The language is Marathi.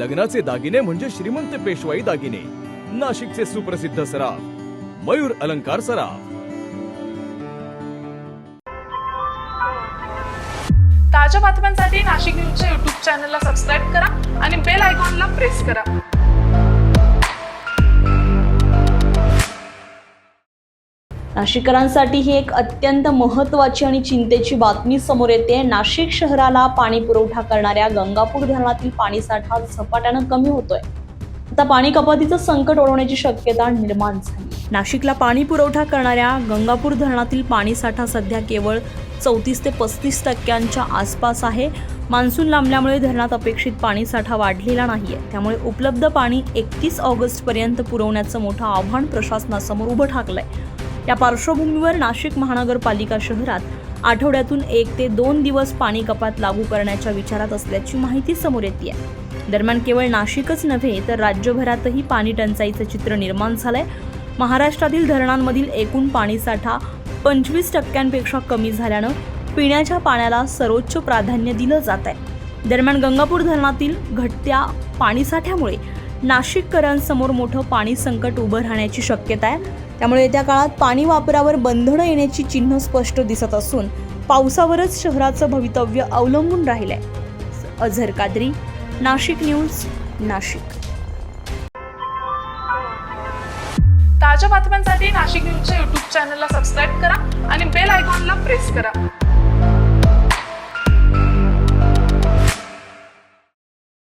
लग्नाचे दागिने म्हणजे श्रीमंत पेशवाई दागिने. नाशिकचे सुप्रसिद्ध सराफ मयूर अलंकार सराफ. ताज्या बातम्यांसाठी नाशिक न्यूजच्या YouTube चॅनलला सबस्क्राईब करा आणि बेल आयकॉनला प्रेस करा. नाशिककरांसाठी ही एक अत्यंत महत्त्वाची आणि चिंतेची बातमी समोर येते. नाशिक शहराला पाणी पुरवठा करणाऱ्या गंगापूर धरणातील पाणीसाठा झपाट्यानं कमी होतोय. आता पाणी कपातीचं संकट ओढवण्याची शक्यता निर्माण झाली. नाशिकला पाणी पुरवठा करणाऱ्या गंगापूर धरणातील पाणीसाठा सध्या केवळ 34 ते 35% आसपास आहे. मान्सून लांबल्यामुळे धरणात अपेक्षित पाणीसाठा वाढलेला नाहीये. त्यामुळे उपलब्ध पाणी 31 ऑगस्टपर्यंत पुरवण्याचं मोठं आव्हान प्रशासनासमोर उभं ठाकलंय. या पार्श्वभूमीवर नाशिक महानगरपालिका शहरात आठवड्यातून 1 ते 2 दिवस पाणी कपात लागू करण्याच्या विचारात असल्याची माहिती समोर येते. दरम्यान केवळ नाशिकच नव्हे तर राज्यभरातही पाणी टंचाईचं चित्र निर्माण झालंय. महाराष्ट्रातील धरणांमधील एकूण पाणीसाठा 25% कमी झाल्यानं पिण्याच्या पाण्याला सर्वोच्च प्राधान्य दिलं जात आहे. दरम्यान गंगापूर धरणातील घटत्या पाणीसाठ्यामुळे नाशिककरांसमोर मोठं पाणी संकट उभं राहण्याची शक्यता आहे. त्यामुळे येत्या काळात पाणी वापरावर बंधनं येण्याची चिन्ह स्पष्ट दिसत असून पावसावरच शहराचं भवितव्य अवलंबून राहिलंय. अझर कादरी, नाशिक न्यूज, नाशिक. ताज्या बातम्यांसाठी नाशिक न्यूजच्या YouTube चॅनलला सबस्क्राईब करा आणि बेल आयकॉनला प्रेस करा.